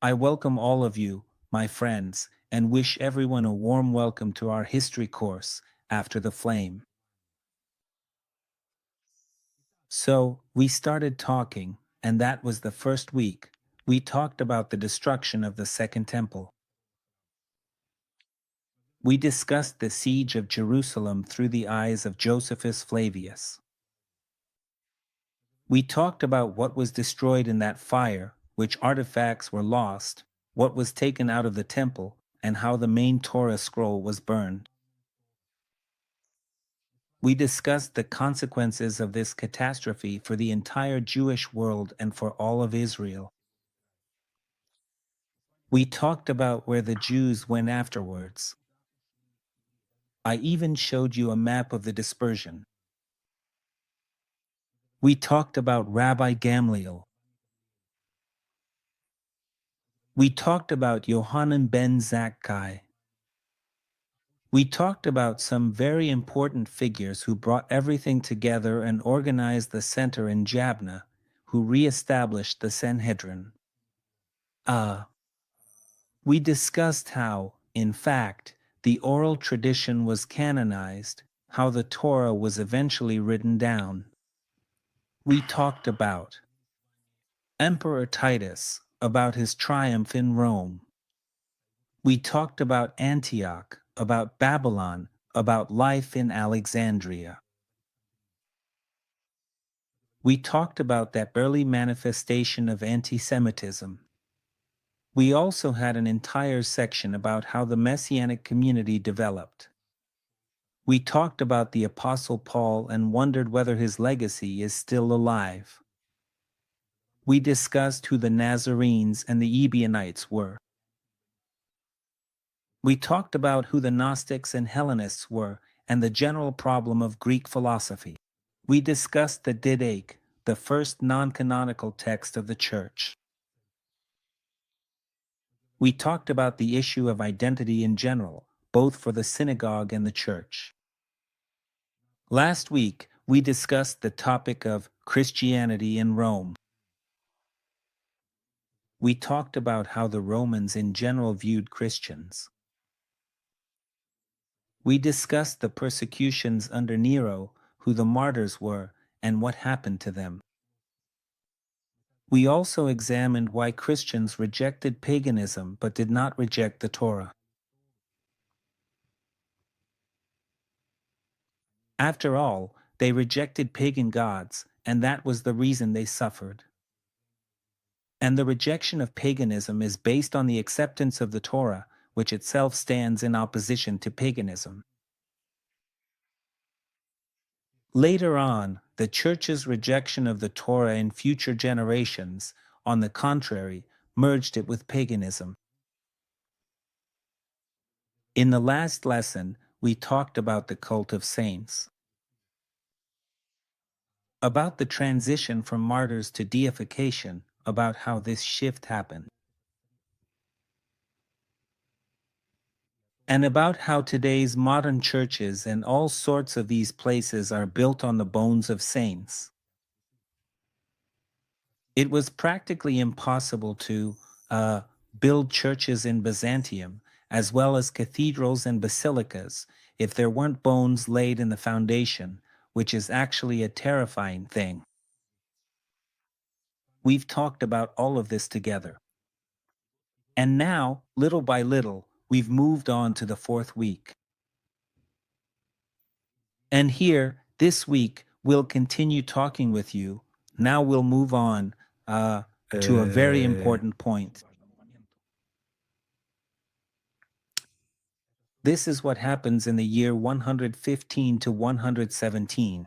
I welcome all of you, my friends, and wish everyone a warm welcome to our history course, After the Flame. So, we started talking, and that was the first week. We talked about the destruction of the Second Temple. We discussed the siege of Jerusalem through the eyes of Josephus Flavius. We talked about what was destroyed in that fire, which artifacts were lost, what was taken out of the temple, and how the main Torah scroll was burned. We discussed the consequences of this catastrophe for the entire Jewish world and for all of Israel. We talked about where the Jews went afterwards. I even showed you a map of the dispersion. We talked about Rabbi Gamliel. We talked about Yohanan ben Zakkai. We talked about some very important figures who brought everything together and organized the center in Jabna, who re-established the Sanhedrin. We discussed how, in fact, the oral tradition was canonized, how the Torah was eventually written down. We talked about Emperor Titus, about his triumph in Rome. We talked about Antioch, about Babylon, about life in Alexandria. We talked about that early manifestation of anti-Semitism. We also had an entire section about how the Messianic community developed. We talked about the Apostle Paul and wondered whether his legacy is still alive. We discussed who the Nazarenes and the Ebionites were. We talked about who the Gnostics and Hellenists were and the general problem of Greek philosophy. We discussed the Didache, the first non-canonical text of the Church. We talked about the issue of identity in general, both for the synagogue and the Church. Last week, we discussed the topic of Christianity in Rome. We talked about how the Romans in general viewed Christians. We discussed the persecutions under Nero, who the martyrs were, and what happened to them. We also examined why Christians rejected paganism but did not reject the Torah. After all, they rejected pagan gods, and that was the reason they suffered. And the rejection of paganism is based on the acceptance of the Torah, which itself stands in opposition to paganism. Later on, the Church's rejection of the Torah in future generations, on the contrary, merged it with paganism. In the last lesson, we talked about the cult of saints, about the transition from martyrs to deification, about how this shift happened, and about how today's modern churches and all sorts of these places are built on the bones of saints. It was practically impossible to build churches in Byzantium, as well as cathedrals and basilicas, if there weren't bones laid in the foundation, which is actually a terrifying thing. We've talked about all of this together. And now, little by little, we've moved on to the fourth week. And here, this week, we'll continue talking with you. Now we'll move on to a very important point. This is what happens in the year 115 to 117.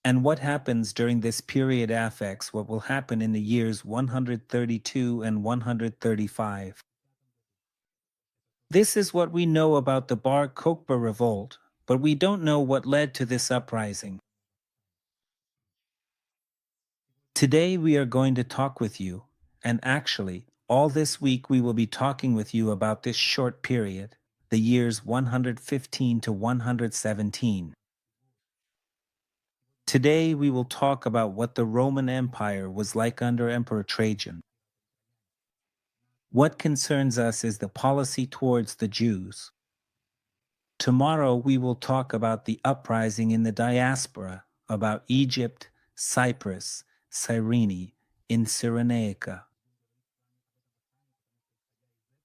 And what happens during this period affects what will happen in the years 132 and 135. This is what we know about the Bar Kokhba revolt, but we don't know what led to this uprising. Today we are going to talk with you, and actually, all this week we will be talking with you about this short period, the years 115 to 117. Today we will talk about what the Roman Empire was like under Emperor Trajan. What concerns us is the policy towards the Jews. Tomorrow we will talk about the uprising in the diaspora, about Egypt, Cyprus, Cyrene, in Cyrenaica.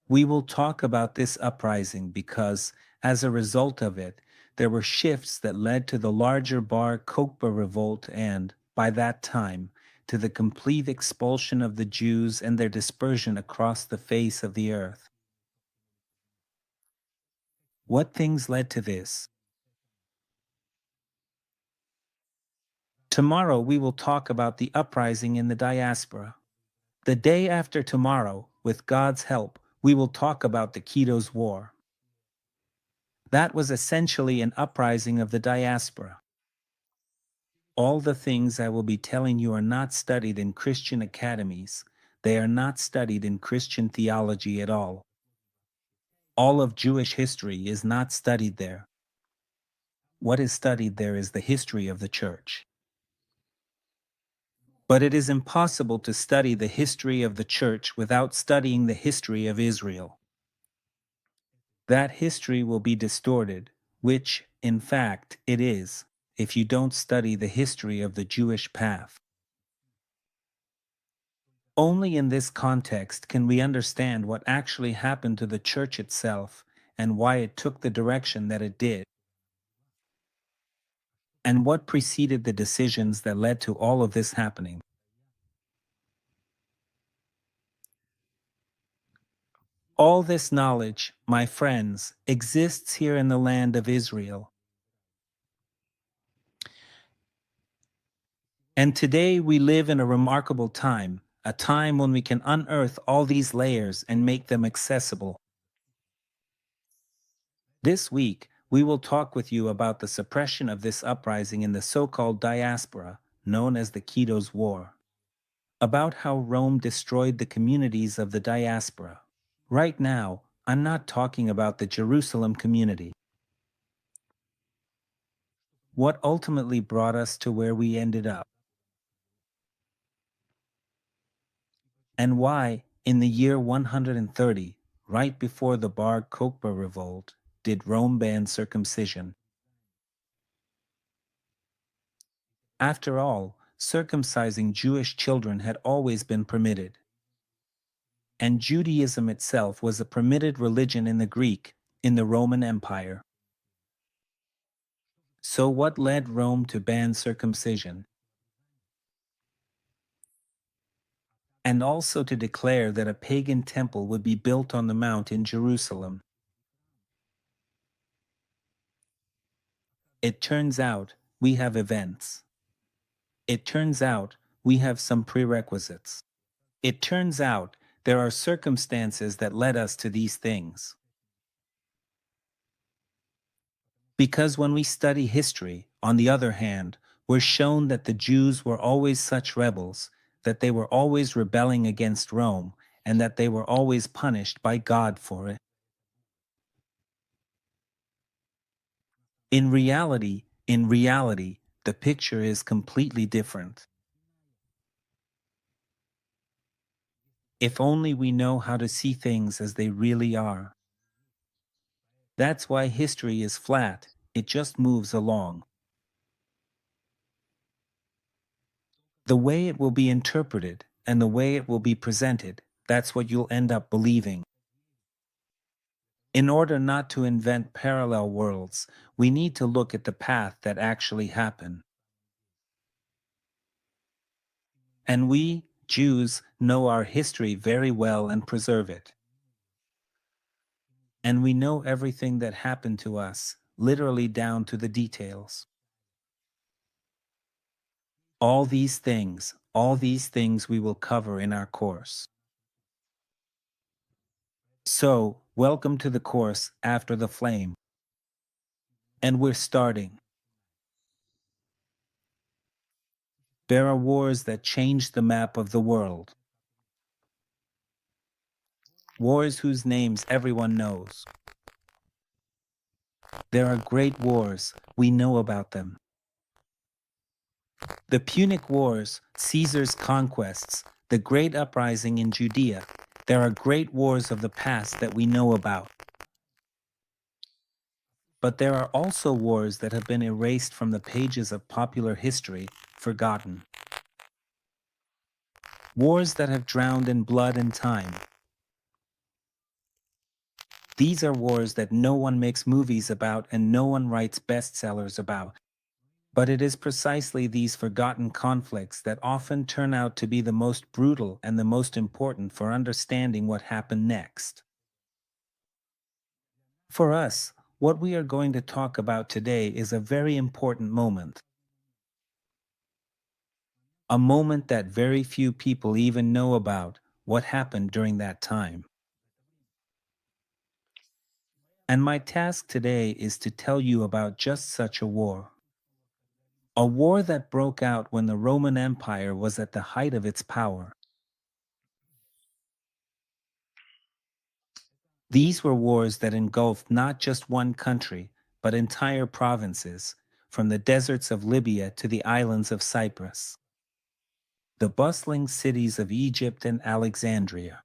We will talk about this uprising because, as a result of it, there were shifts that led to the larger Bar Kokhba revolt and, by that time, to the complete expulsion of the Jews and their dispersion across the face of the earth. What things led to this? Tomorrow we will talk about the uprising in the diaspora. The day after tomorrow, with God's help, we will talk about the Quito's War. That was essentially an uprising of the diaspora. All the things I will be telling you are not studied in Christian academies. They are not studied in Christian theology at all. All of Jewish history is not studied there. What is studied there is the history of the church. But it is impossible to study the history of the church without studying the history of Israel. That history will be distorted, which, in fact, it is, if you don't study the history of the Jewish path. Only in this context can we understand what actually happened to the church itself and why it took the direction that it did, and what preceded the decisions that led to all of this happening. All this knowledge, my friends, exists here in the land of Israel. And today we live in a remarkable time, a time when we can unearth all these layers and make them accessible. This week, we will talk with you about the suppression of this uprising in the so-called diaspora, known as the Quito's War. About how Rome destroyed the communities of the diaspora. Right now, I'm not talking about the Jerusalem community. What ultimately brought us to where we ended up. And why, in the year 130, right before the Bar Kokhba revolt, did Rome ban circumcision? After all, circumcising Jewish children had always been permitted. And Judaism itself was a permitted religion in the in the Roman Empire. So what led Rome to ban circumcision? And also to declare that a pagan temple would be built on the mount in Jerusalem. It turns out we have events. It turns out we have some prerequisites. It turns out there are circumstances that led us to these things. Because when we study history, on the other hand, we're shown that the Jews were always such rebels, that they were always rebelling against Rome, and that they were always punished by God for it. In reality, the picture is completely different. If only we know how to see things as they really are. That's why history is flat, it just moves along. The way it will be interpreted and the way it will be presented, that's what you'll end up believing. In order not to invent parallel worlds, we need to look at the path that actually happened. And we, Jews, know our history very well and preserve it. And we know everything that happened to us, literally down to the details. All these things we will cover in our course. So, welcome to the course After the Flame. And we're starting. There are wars that changed the map of the world. Wars whose names everyone knows. There are great wars, we know about them. The Punic Wars, Caesar's conquests, the Great Uprising in Judea, There are great wars of the past that we know about, but there are also wars that have been erased from the pages of popular history, forgotten. Wars that have drowned in blood and time. These are wars that no one makes movies about and no one writes bestsellers about. But it is precisely these forgotten conflicts that often turn out to be the most brutal and the most important for understanding what happened next. For us, what we are going to talk about today is a very important moment. A moment that very few people even know about what happened during that time. And my task today is to tell you about just such a war. A war that broke out when the Roman Empire was at the height of its power. These were wars that engulfed not just one country, but entire provinces, from the deserts of Libya to the islands of Cyprus, the bustling cities of Egypt and Alexandria.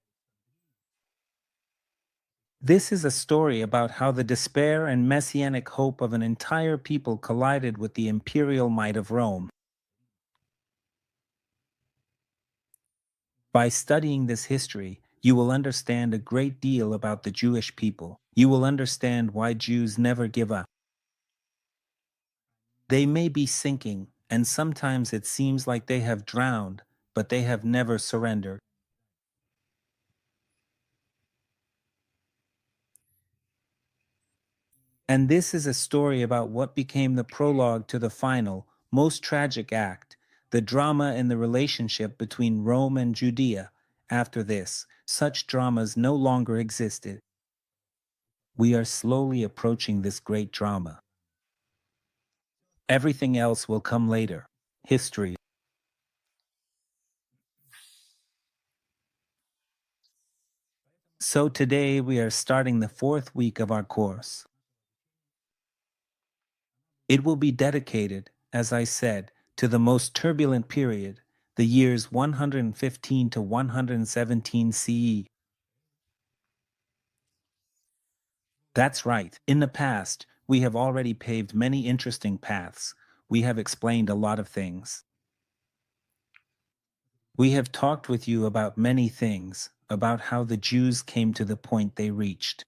This is a story about how the despair and messianic hope of an entire people collided with the imperial might of Rome. By studying this history, you will understand a great deal about the Jewish people. You will understand why Jews never give up. They may be sinking, and sometimes it seems like they have drowned, but they have never surrendered. And this is a story about what became the prologue to the final, most tragic act, the drama in the relationship between Rome and Judea. After this, such dramas no longer existed. We are slowly approaching this great drama. Everything else will come later. History. So today we are starting the fourth week of our course. It will be dedicated, as I said, to the most turbulent period, the years 115 to 117 CE. That's right. In the past, we have already paved many interesting paths. We have explained a lot of things. We have talked with you about many things, about how the Jews came to the point they reached.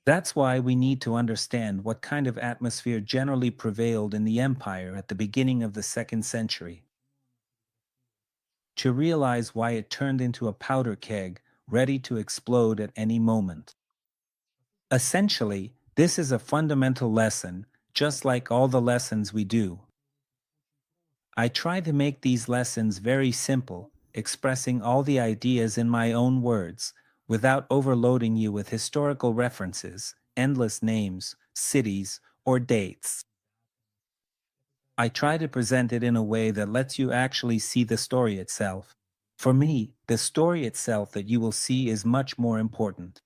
That's why we need to understand what kind of atmosphere generally prevailed in the empire at the beginning of the second century. To realize why it turned into a powder keg, ready to explode at any moment. Essentially, this is a fundamental lesson, just like all the lessons we do. I try to make these lessons very simple, expressing all the ideas in my own words, without overloading you with historical references, endless names, cities, or dates. I try to present it in a way that lets you actually see the story itself. For me, the story itself that you will see is much more important.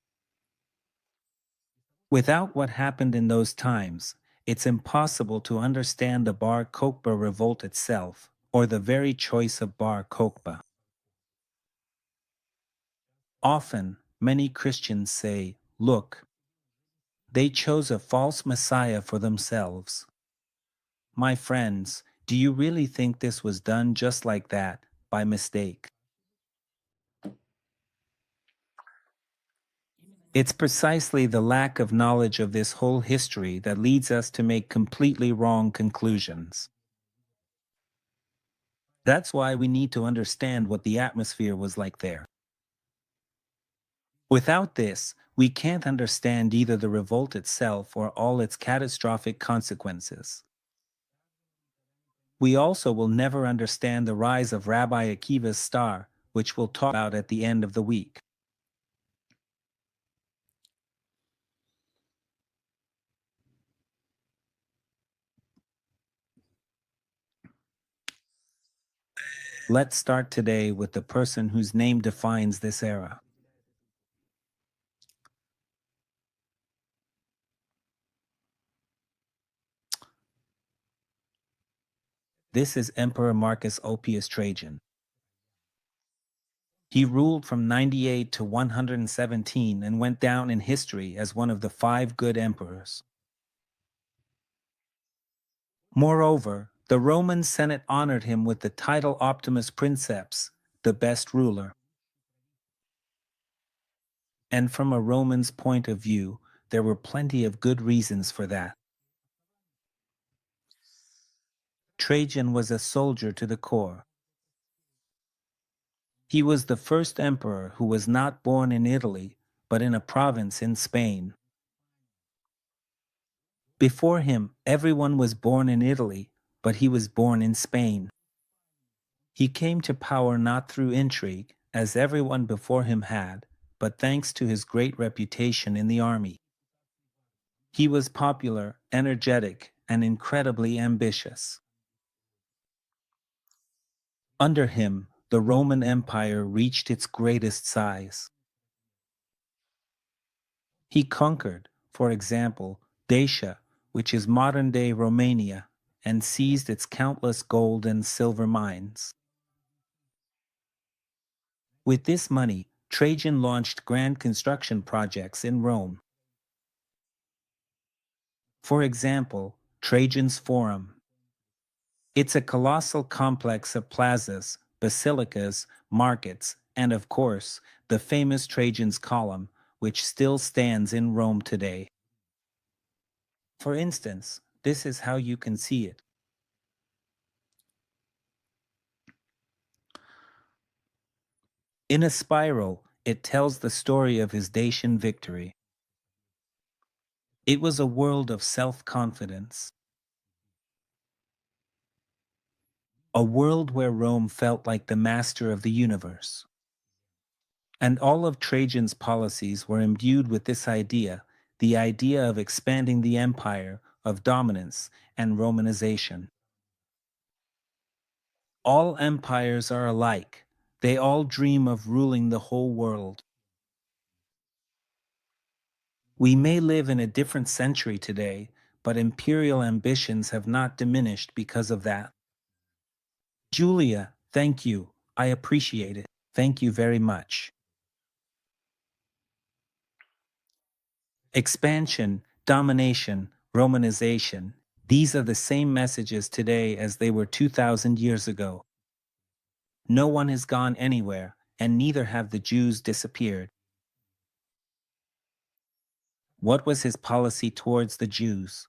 Without what happened in those times, it's impossible to understand the Bar Kokhba revolt itself, or the very choice of Bar Kokhba. Often, many Christians say, look, they chose a false Messiah for themselves. My friends, do you really think this was done just like that, by mistake? It's precisely the lack of knowledge of this whole history that leads us to make completely wrong conclusions. That's why we need to understand what the atmosphere was like there. Without this, we can't understand either the revolt itself or all its catastrophic consequences. We also will never understand the rise of Rabbi Akiva's star, which we'll talk about at the end of the week. Let's start today with the person whose name defines this era. This is Emperor Marcus Ulpius Trajan. He ruled from 98 to 117 and went down in history as one of the five good emperors. Moreover, the Roman Senate honored him with the title Optimus Princeps, the best ruler. And from a Roman's point of view, there were plenty of good reasons for that. Trajan was a soldier to the core. He was the first emperor who was not born in Italy, but in a province in Spain. Before him, everyone was born in Italy, but he was born in Spain. He came to power not through intrigue, as everyone before him had, but thanks to his great reputation in the army. He was popular, energetic, and incredibly ambitious. Under him, the Roman Empire reached its greatest size. He conquered, for example, Dacia, which is modern-day Romania, and seized its countless gold and silver mines. With this money, Trajan launched grand construction projects in Rome. For example, Trajan's Forum. It's a colossal complex of plazas, basilicas, markets, and of course, the famous Trajan's Column, which still stands in Rome today. For instance, this is how you can see it. In a spiral, it tells the story of his Dacian victory. It was a world of self-confidence. A world where Rome felt like the master of the universe. And all of Trajan's policies were imbued with this idea, the idea of expanding the empire, of dominance, and Romanization. All empires are alike. They all dream of ruling the whole world. We may live in a different century today, but imperial ambitions have not diminished because of that. Julia, thank you. I appreciate it. Thank you very much. Expansion, domination, Romanization. These are the same messages today as they were 2,000 years ago. No one has gone anywhere, and neither have the Jews disappeared. What was his policy towards the Jews?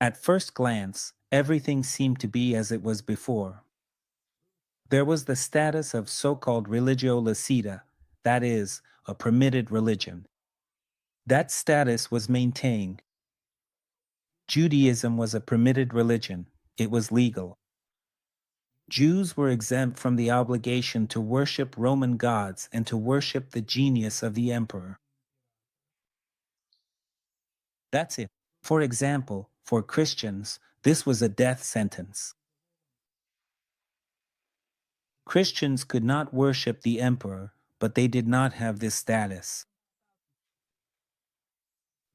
At first glance, everything seemed to be as it was before. There was the status of so-called religio licita, that is, a permitted religion. That status was maintained. Judaism was a permitted religion. It was legal. Jews were exempt from the obligation to worship Roman gods and to worship the genius of the emperor. That's it. For example, for Christians, this was a death sentence. Christians could not worship the emperor, but they did not have this status.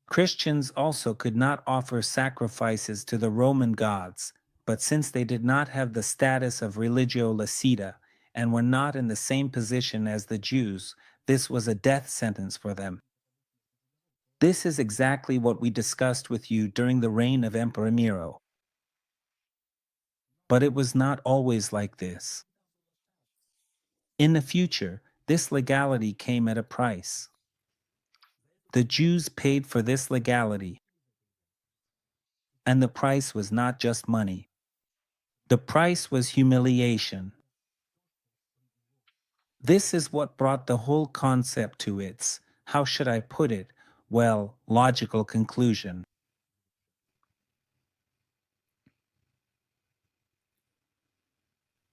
Christians also could not offer sacrifices to the Roman gods, but since they did not have the status of religio licita and were not in the same position as the Jews, this was a death sentence for them. This is exactly what we discussed with you during the reign of Emperor Nero. But it was not always like this. In the future, this legality came at a price. The Jews paid for this legality. And the price was not just money. The price was humiliation. This is what brought the whole concept to its, how should I put it, well, logical conclusion.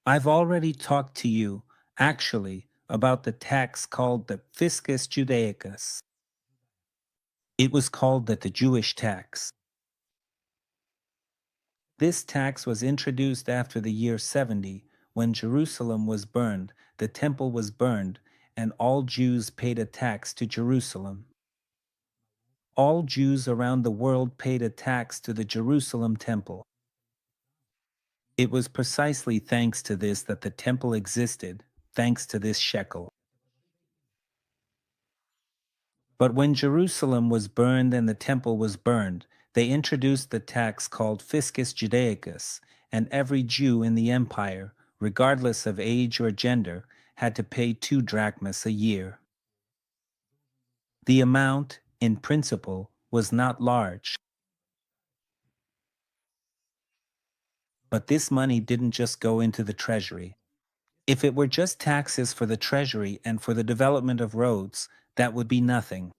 I've already talked to you, actually, about the tax called the Fiscus Judaicus. It was called the Jewish tax. This tax was introduced after the year 70, when Jerusalem was burned, the temple was burned, and all Jews paid a tax to Jerusalem. All Jews around the world paid a tax to the Jerusalem temple. It was precisely thanks to this that the temple existed, thanks to this shekel. But when Jerusalem was burned and the temple was burned, they introduced the tax called Fiscus Judaicus, and every Jew in the empire, regardless of age or gender, had to pay 2 drachmas a year. The amount, in principle, was not large. But this money didn't just go into the treasury. If it were just taxes for the treasury and for the development of roads, that would be nothing.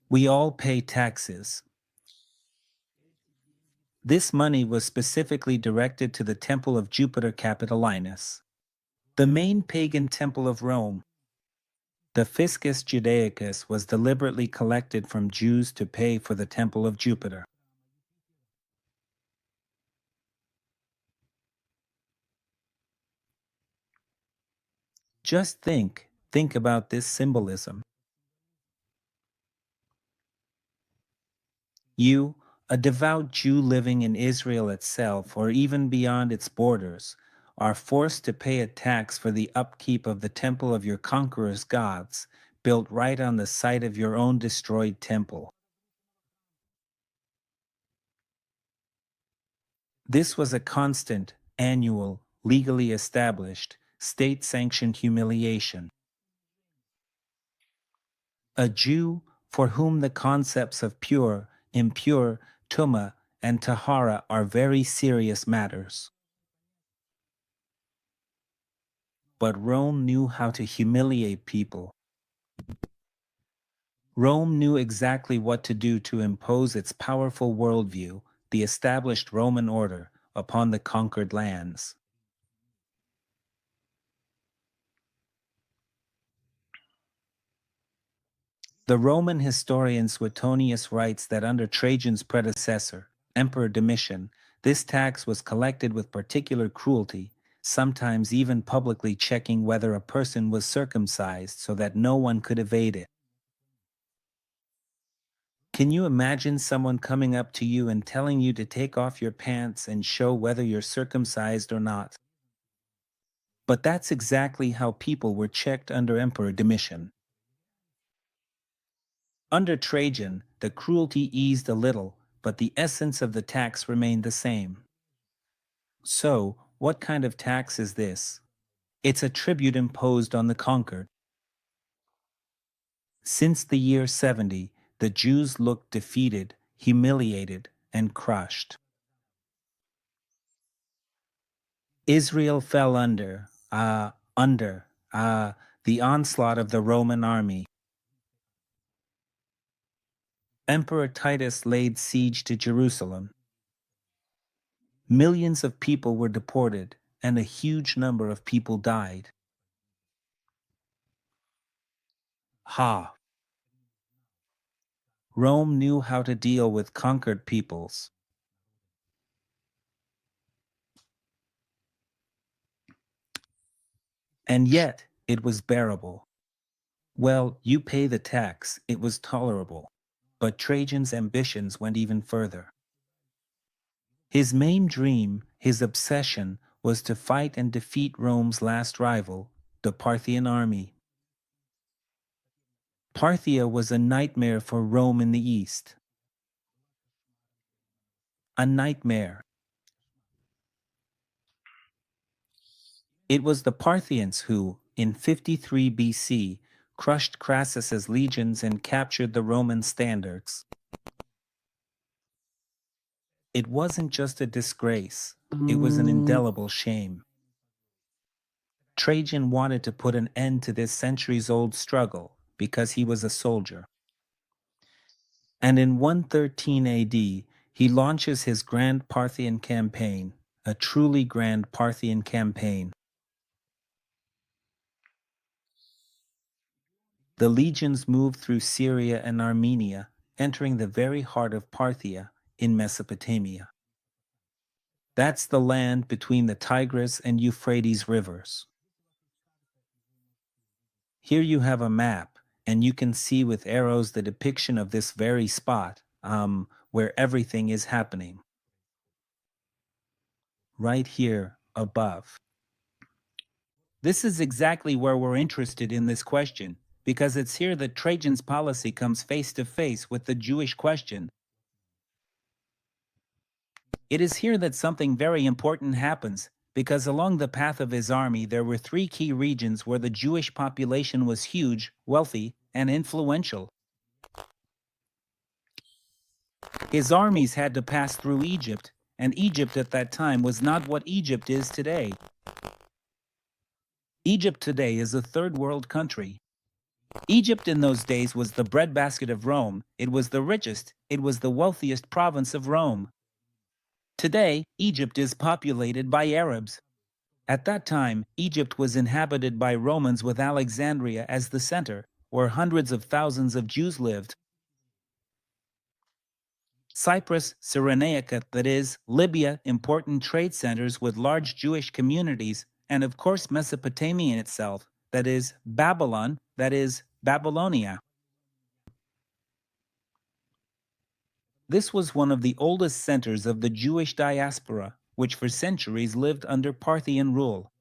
We all pay taxes. This money was specifically directed to the temple of Jupiter Capitolinus, the main pagan temple of Rome. The Fiscus Judaicus was deliberately collected from Jews to pay for the temple of Jupiter. Just think about this symbolism. You, a devout Jew living in Israel itself or even beyond its borders, are forced to pay a tax for the upkeep of the temple of your conqueror's gods, built right on the site of your own destroyed temple. This was a constant, annual, legally established, state-sanctioned humiliation. A Jew for whom the concepts of pure, impure, tuma, and tahara are very serious matters. But Rome knew how to humiliate people. Rome knew exactly what to do to impose its powerful worldview, the established Roman order, upon the conquered lands. The Roman historian Suetonius writes that under Trajan's predecessor, Emperor Domitian, this tax was collected with particular cruelty, sometimes even publicly checking whether a person was circumcised so that no one could evade it. Can you imagine someone coming up to you and telling you to take off your pants and show whether you're circumcised or not? But that's exactly how people were checked under Emperor Domitian. Under Trajan, the cruelty eased a little, but the essence of the tax remained the same. So, what kind of tax is this? It's a tribute imposed on the conquered. Since the year 70, the Jews looked defeated, humiliated, and crushed. Israel fell under the onslaught of the Roman army. Emperor Titus laid siege to Jerusalem. Millions of people were deported, and a huge number of people died. Ha! Rome knew how to deal with conquered peoples. And yet, it was bearable. Well, you pay the tax, it was tolerable. But Trajan's ambitions went even further. His main dream, his obsession, was to fight and defeat Rome's last rival, the Parthian army. Parthia was a nightmare for Rome in the east. A nightmare. It was the Parthians who, in 53 BC, crushed Crassus's legions and captured the Roman standards. It wasn't just a disgrace, it was an indelible shame. Trajan wanted to put an end to this centuries-old struggle because he was a soldier. And in 113 AD, he launches his Grand Parthian campaign, a truly grand Parthian campaign. The legions moved through Syria and Armenia, entering the very heart of Parthia in Mesopotamia. That's the land between the Tigris and Euphrates rivers. Here you have a map, and you can see with arrows the depiction of this very spot, where everything is happening. Right here above. This is exactly where we're interested in this question, because it's here that Trajan's policy comes face to face with the Jewish question. It is here that something very important happens, because along the path of his army there were three key regions where the Jewish population was huge, wealthy, and influential. His armies had to pass through Egypt, and Egypt at that time was not what Egypt is today. Egypt today is a third world country. Egypt in those days was the breadbasket of Rome, it was the richest, it was the wealthiest province of Rome. Today, Egypt is populated by Arabs. At that time, Egypt was inhabited by Romans with Alexandria as the center, where hundreds of thousands of Jews lived. Cyprus, Cyrenaica, that is, Libya, important trade centers with large Jewish communities, and of course Mesopotamia itself, that is, Babylon, that is, Babylonia. This was one of the oldest centers of the Jewish diaspora, which for centuries lived under Parthian rule.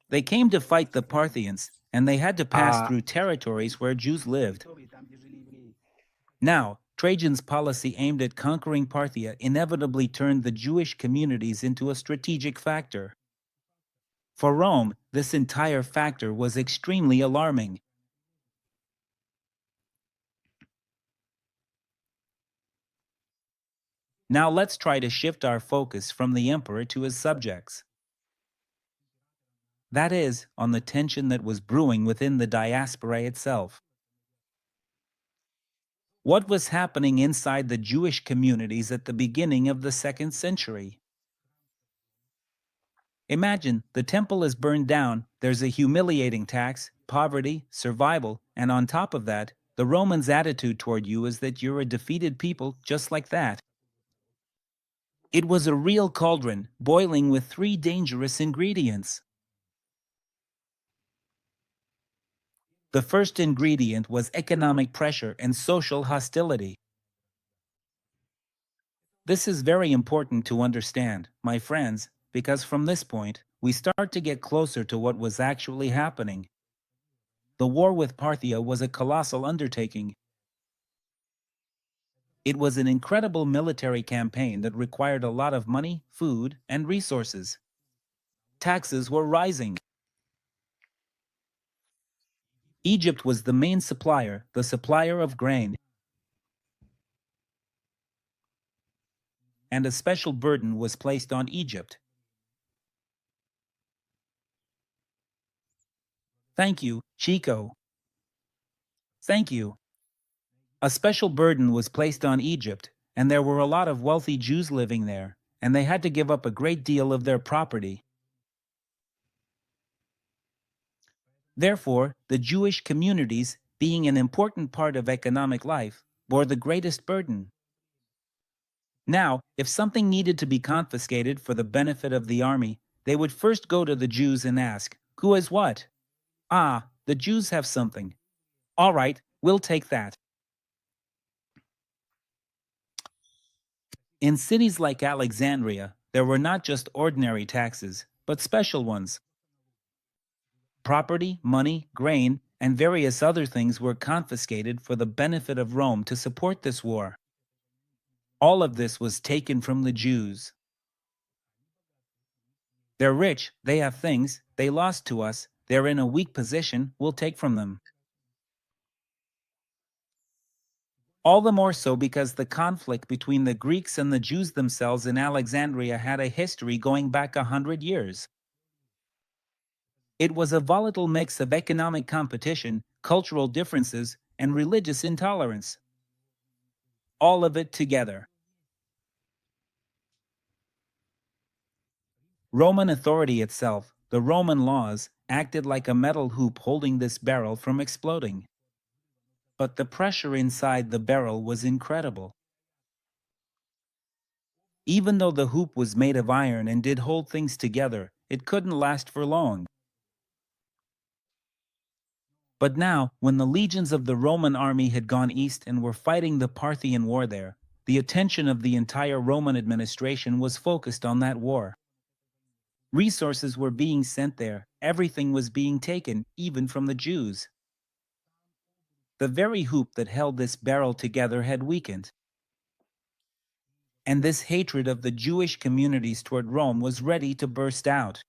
They came to fight the Parthians, and they had to pass through territories where Jews lived. Now, Trajan's policy aimed at conquering Parthia inevitably turned the Jewish communities into a strategic factor. For Rome, this entire factor was extremely alarming. Now let's try to shift our focus from the emperor to his subjects. That is, on the tension that was brewing within the diaspora itself. What was happening inside the Jewish communities at the beginning of the 2nd century? Imagine, the temple is burned down, there's a humiliating tax, poverty, survival, and on top of that, the Romans' attitude toward you is that you're a defeated people just like that. It was a real cauldron, boiling with three dangerous ingredients. The first ingredient was economic pressure and social hostility. This is very important to understand, my friends, because from this point, we start to get closer to what was actually happening. The war with Parthia was a colossal undertaking. It was an incredible military campaign that required a lot of money, food, and resources. Taxes were rising. Egypt was the main supplier, the supplier of grain. And a special burden was placed on Egypt. Thank you, Chico. Thank you. A special burden was placed on Egypt, and there were a lot of wealthy Jews living there, and they had to give up a great deal of their property. Therefore, the Jewish communities, being an important part of economic life, bore the greatest burden. Now, if something needed to be confiscated for the benefit of the army, they would first go to the Jews and ask, "Who has what?" "Ah, the Jews have something." "All right, we'll take that." In cities like Alexandria, there were not just ordinary taxes, but special ones. Property, money, grain, and various other things were confiscated for the benefit of Rome to support this war. All of this was taken from the Jews. They're rich, they have things, they lost to us, they're in a weak position, we'll take from them. All the more so because the conflict between the Greeks and the Jews themselves in Alexandria had a history going back 100 years. It was a volatile mix of economic competition, cultural differences, and religious intolerance. All of it together. Roman authority itself, the Roman laws, acted like a metal hoop holding this barrel from exploding. But the pressure inside the barrel was incredible. Even though the hoop was made of iron and did hold things together, it couldn't last for long. But now, when the legions of the Roman army had gone east and were fighting the Parthian war there, the attention of the entire Roman administration was focused on that war. Resources were being sent there, Everything was being taken, even from the Jews. The very hoop that held this barrel together had weakened. And this hatred of the Jewish communities toward Rome was ready to burst out.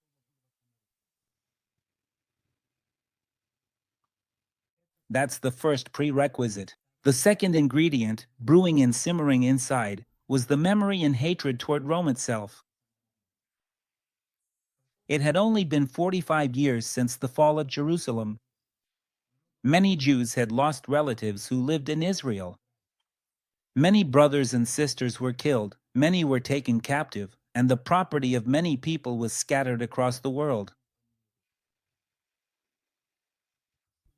That's the first prerequisite. The second ingredient, brewing and simmering inside, was the memory and hatred toward Rome itself. It had only been 45 years since the fall of Jerusalem. Many Jews had lost relatives who lived in Israel. Many brothers and sisters were killed, many were taken captive, and the property of many people was scattered across the world.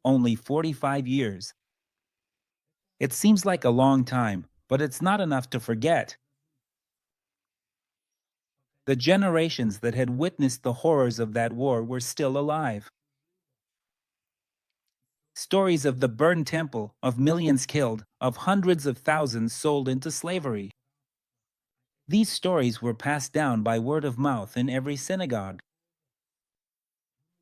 Only 45 years. It seems like a long time, but it's not enough to forget. The generations that had witnessed the horrors of that war were still alive. Stories of the burned temple, of millions killed, of hundreds of thousands sold into slavery. These stories were passed down by word of mouth in every synagogue.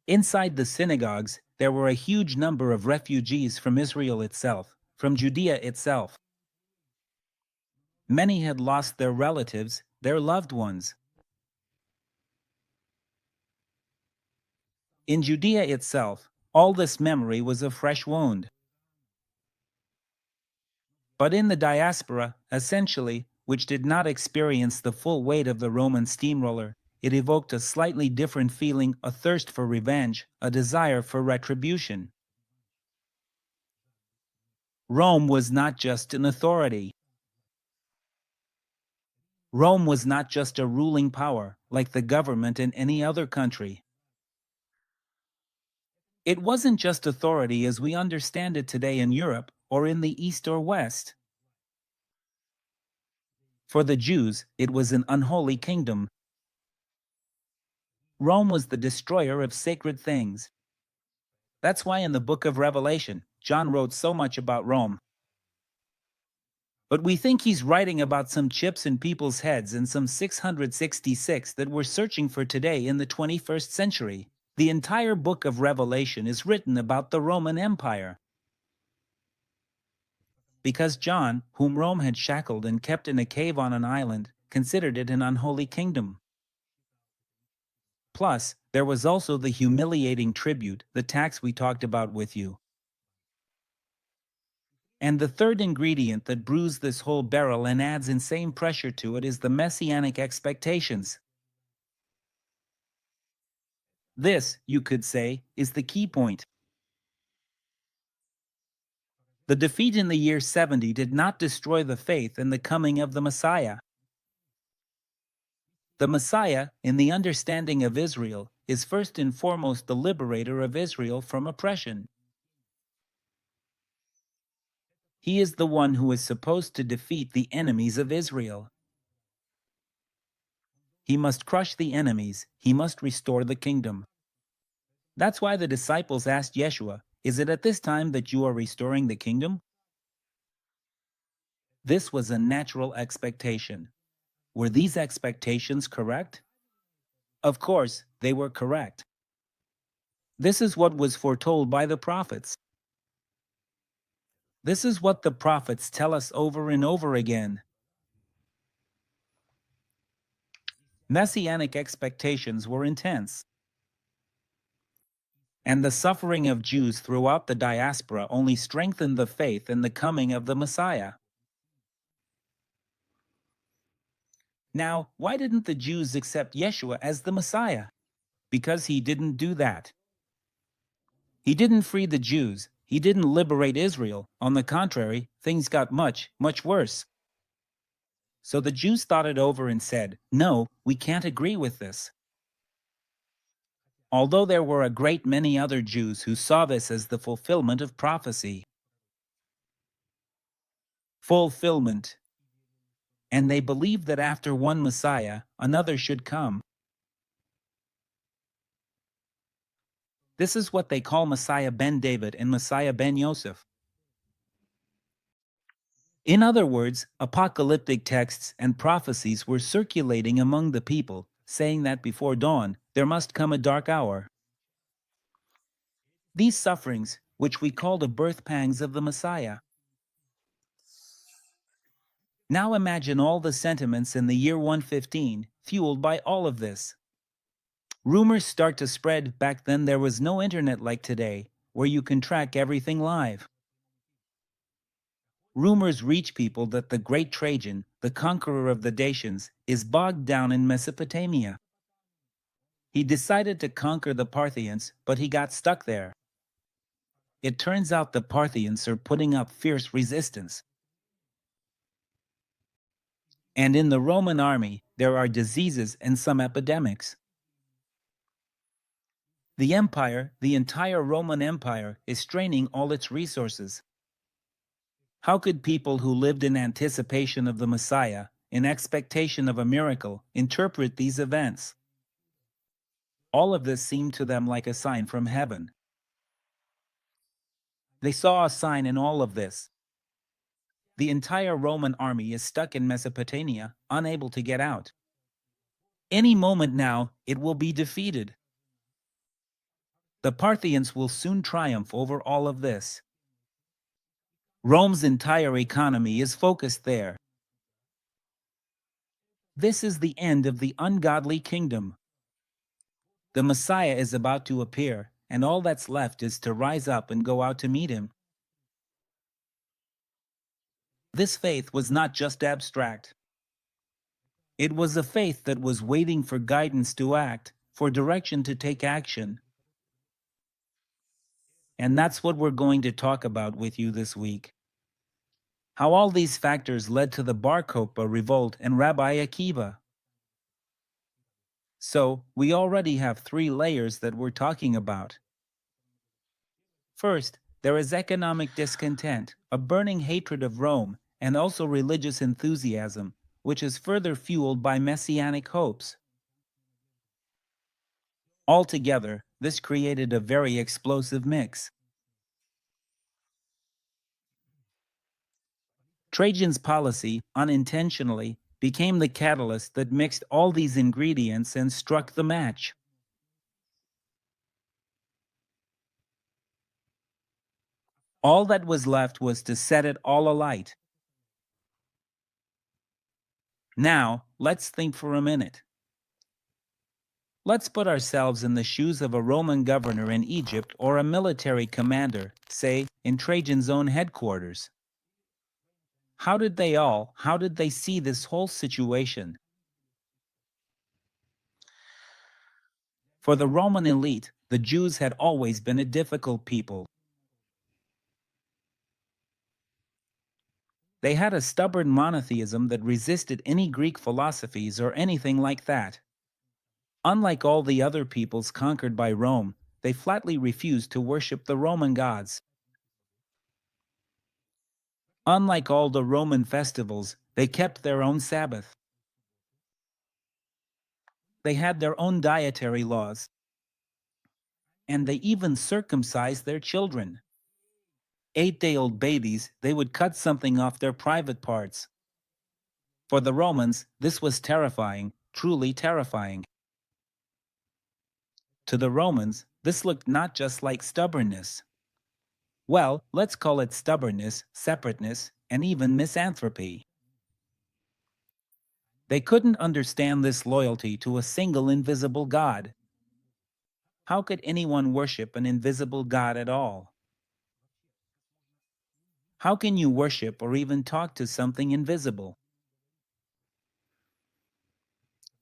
Inside the synagogues, there were a huge number of refugees from Israel itself, from Judea itself. Many had lost their relatives, their loved ones. In Judea itself, all this memory was a fresh wound. But in the diaspora, essentially, which did not experience the full weight of the Roman steamroller, it evoked a slightly different feeling, a thirst for revenge, a desire for retribution. Rome was not just an authority. Rome was not just a ruling power, like the government in any other country. It wasn't just authority as we understand it today in Europe or in the East or West. For the Jews, it was an unholy kingdom. Rome was the destroyer of sacred things. That's why in the book of Revelation, John wrote so much about Rome. But we think he's writing about some chips in people's heads in some 666 that we're searching for today in the 21st century. The entire book of Revelation is written about the Roman Empire. Because John, whom Rome had shackled and kept in a cave on an island, considered it an unholy kingdom. Plus, there was also the humiliating tribute, the tax we talked about with you. And the third ingredient that brews this whole barrel and adds insane pressure to it is the Messianic expectations. This, you could say, is the key point. The defeat in the year 70 did not destroy the faith in the coming of the Messiah. The Messiah, in the understanding of Israel, is first and foremost the liberator of Israel from oppression. He is the one who is supposed to defeat the enemies of Israel. He must crush the enemies, he must restore the kingdom. That's why the disciples asked Yeshua, "Is it at this time that you are restoring the kingdom?" This was a natural expectation. Were these expectations correct? Of course, they were correct. This is what was foretold by the prophets. This is what the prophets tell us over and over again. Messianic expectations were intense. And the suffering of Jews throughout the diaspora only strengthened the faith in the coming of the Messiah. Now, why didn't the Jews accept Yeshua as the Messiah? Because he didn't do that. He didn't free the Jews. He didn't liberate Israel. On the contrary, things got much, much worse. So the Jews thought it over and said, "No, we can't agree with this." Although there were a great many other Jews who saw this as the fulfillment of prophecy. Fulfillment. And they believed that after one Messiah, another should come. This is what they call Messiah ben David and Messiah ben Yosef. In other words, apocalyptic texts and prophecies were circulating among the people, saying that before dawn, there must come a dark hour. These sufferings, which we call the birth pangs of the Messiah. Now imagine all the sentiments in the year 115, fueled by all of this. Rumors start to spread. Back then there was no internet like today, where you can track everything live. Rumors reach people that the great Trajan, the conqueror of the Dacians, is bogged down in Mesopotamia. He decided to conquer the Parthians, but he got stuck there. It turns out the Parthians are putting up fierce resistance. And in the Roman army, there are diseases and some epidemics. The empire, the entire Roman Empire, is straining all its resources. How could people who lived in anticipation of the Messiah, in expectation of a miracle, interpret these events? All of this seemed to them like a sign from heaven. They saw a sign in all of this. The entire Roman army is stuck in Mesopotamia, unable to get out. Any moment now, it will be defeated. The Parthians will soon triumph over all of this. Rome's entire economy is focused there. This is the end of the ungodly kingdom. The Messiah is about to appear, and all that's left is to rise up and go out to meet him. This faith was not just abstract. It was a faith that was waiting for guidance to act, for direction to take action. And that's what we're going to talk about with you this week. How all these factors led to the Bar Kokhba revolt and Rabbi Akiva. So, we already have 3 layers that we're talking about. First, there is economic discontent, a burning hatred of Rome, and also religious enthusiasm, which is further fueled by Messianic hopes. Altogether, this created a very explosive mix. Trajan's policy, unintentionally, became the catalyst that mixed all these ingredients and struck the match. All that was left was to set it all alight. Now, let's think for a minute. Let's put ourselves in the shoes of a Roman governor in Egypt or a military commander, say, in Trajan's own headquarters. How did they see this whole situation? For the Roman elite, the Jews had always been a difficult people. They had a stubborn monotheism that resisted any Greek philosophies or anything like that. Unlike all the other peoples conquered by Rome, they flatly refused to worship the Roman gods. Unlike all the Roman festivals, they kept their own Sabbath. They had their own dietary laws. And they even circumcised their children. 8-day-old babies, they would cut something off their private parts. For the Romans, this was terrifying, truly terrifying. To the Romans, this looked not just like stubbornness. Well, let's call it stubbornness, separateness, and even misanthropy. They couldn't understand this loyalty to a single invisible God. How could anyone worship an invisible God at all? How can you worship or even talk to something invisible?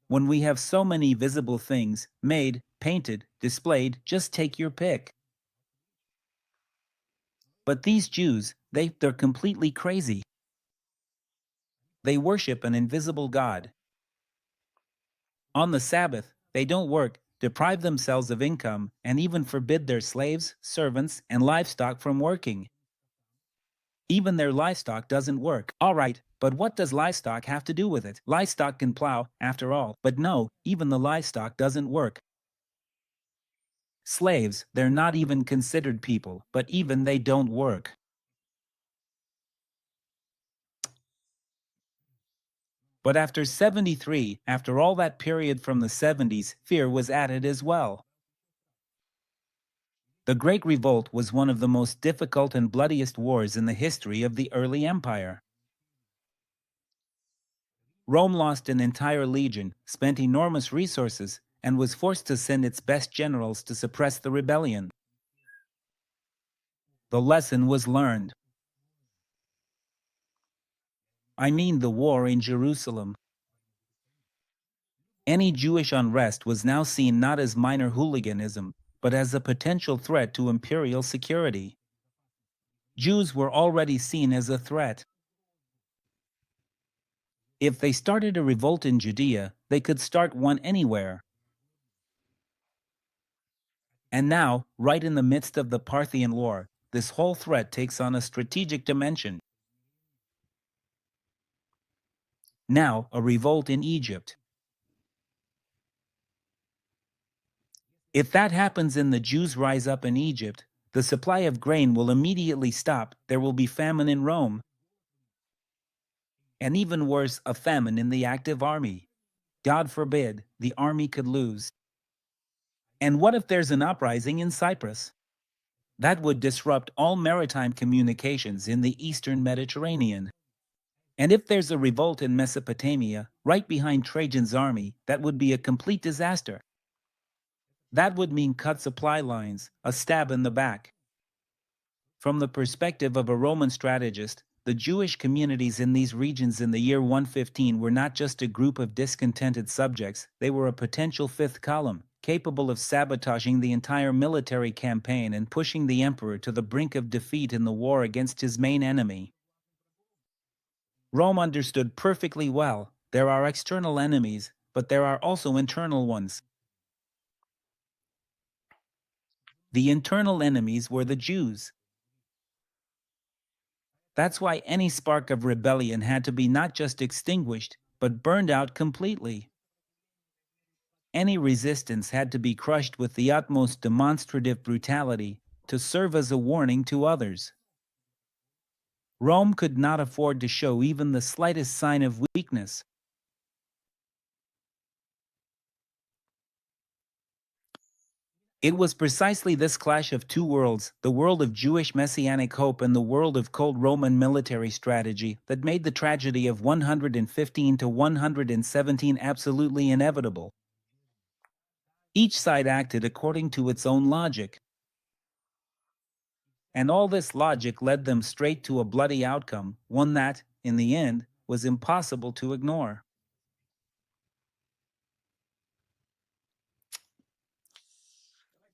When we have so many visible things, made, painted, displayed, just take your pick. But these Jews, they're completely crazy. They worship an invisible God. On the Sabbath, they don't work, deprive themselves of income, and even forbid their slaves, servants, and livestock from working. Even their livestock doesn't work. All right, but what does livestock have to do with it? Livestock can plow, after all. But no, even the livestock doesn't work. Slaves, they're not even considered people, but even they don't work. But after 73, after all that period from the 70s, fear was added as well. The Great Revolt was one of the most difficult and bloodiest wars in the history of the early empire. Rome lost an entire legion, spent enormous resources, and was forced to send its best generals to suppress the rebellion. The lesson was learned. I mean the war in Jerusalem. Any Jewish unrest was now seen not as minor hooliganism, but as a potential threat to imperial security. Jews were already seen as a threat. If they started a revolt in Judea, they could start one anywhere. And now, right in the midst of the Parthian War, this whole threat takes on a strategic dimension. Now, a revolt in Egypt. If that happens and the Jews rise up in Egypt, the supply of grain will immediately stop, there will be famine in Rome. And even worse, a famine in the active army. God forbid, the army could lose. And what if there's an uprising in Cyprus? That would disrupt all maritime communications in the eastern Mediterranean. And if there's a revolt in Mesopotamia, right behind Trajan's army, that would be a complete disaster. That would mean cut supply lines, a stab in the back. From the perspective of a Roman strategist, the Jewish communities in these regions in the year 115 were not just a group of discontented subjects, they were a potential fifth column, capable of sabotaging the entire military campaign and pushing the emperor to the brink of defeat in the war against his main enemy. Rome understood perfectly well, there are external enemies, but there are also internal ones. The internal enemies were the Jews. That's why any spark of rebellion had to be not just extinguished, but burned out completely. Any resistance had to be crushed with the utmost demonstrative brutality to serve as a warning to others. Rome could not afford to show even the slightest sign of weakness. It was precisely this clash of two worlds, the world of Jewish messianic hope and the world of cold Roman military strategy, that made the tragedy of 115 to 117 absolutely inevitable. Each side acted according to its own logic. And all this logic led them straight to a bloody outcome, one that, in the end, was impossible to ignore.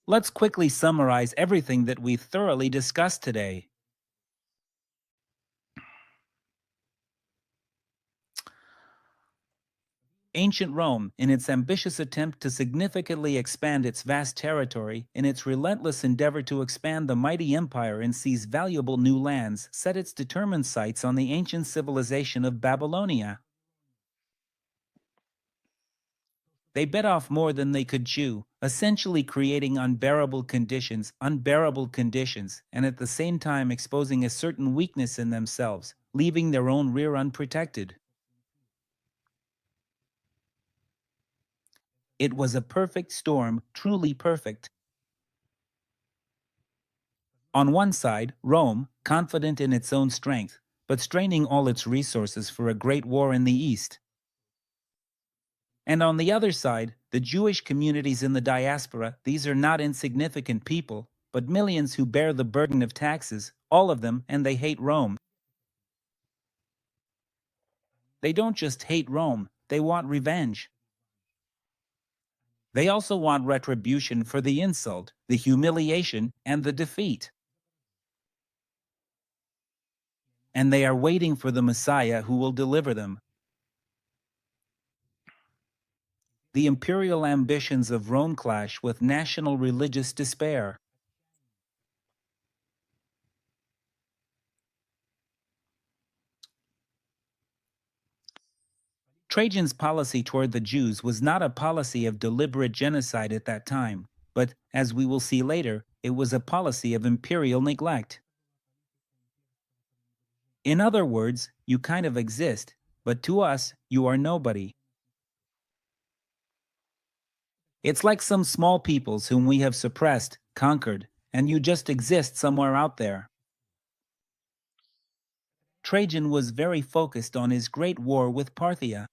Let's quickly summarize everything that we thoroughly discussed today. Ancient Rome, in its ambitious attempt to significantly expand its vast territory, in its relentless endeavor to expand the mighty empire and seize valuable new lands, set its determined sights on the ancient civilization of Babylonia. They bit off more than they could chew, essentially creating unbearable conditions, and at the same time exposing a certain weakness in themselves, leaving their own rear unprotected. It was a perfect storm, truly perfect. On one side, Rome, confident in its own strength, but straining all its resources for a great war in the East. And on the other side, the Jewish communities in the diaspora, these are not insignificant people, but millions who bear the burden of taxes, all of them, and they hate Rome. They don't just hate Rome, they want revenge. They also want retribution for the insult, the humiliation, and the defeat. And they are waiting for the Messiah who will deliver them. The imperial ambitions of Rome clash with national religious despair. Trajan's policy toward the Jews was not a policy of deliberate genocide at that time, but, as we will see later, it was a policy of imperial neglect. In other words, you kind of exist, but to us, you are nobody. It's like some small peoples whom we have suppressed, conquered, and you just exist somewhere out there. Trajan was very focused on his great war with Parthia.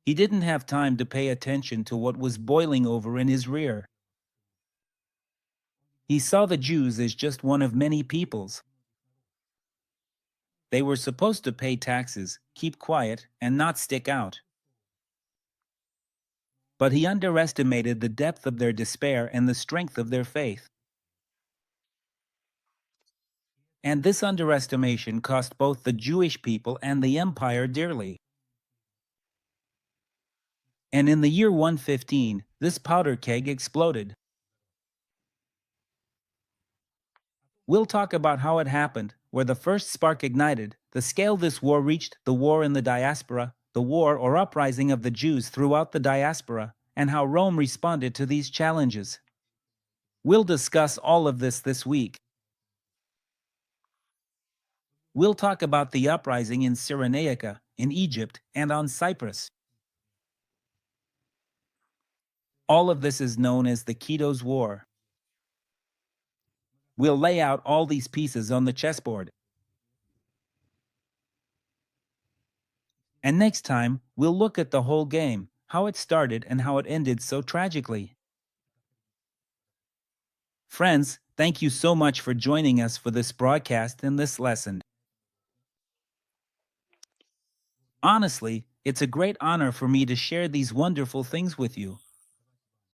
He didn't have time to pay attention to what was boiling over in his rear. He saw the Jews as just one of many peoples. They were supposed to pay taxes, keep quiet, and not stick out. But he underestimated the depth of their despair and the strength of their faith. And this underestimation cost both the Jewish people and the empire dearly. And in the year 115, this powder keg exploded. We'll talk about how it happened, where the first spark ignited, the scale this war reached, the war in the diaspora, the war or uprising of the Jews throughout the diaspora, and how Rome responded to these challenges. We'll discuss all of this week. We'll talk about the uprising in Cyrenaica, in Egypt, and on Cyprus. All of this is known as the Kitos War. We'll lay out all these pieces on the chessboard. And next time, we'll look at the whole game, how it started and how it ended so tragically. Friends, thank you so much for joining us for this broadcast and this lesson. Honestly, it's a great honor for me to share these wonderful things with you.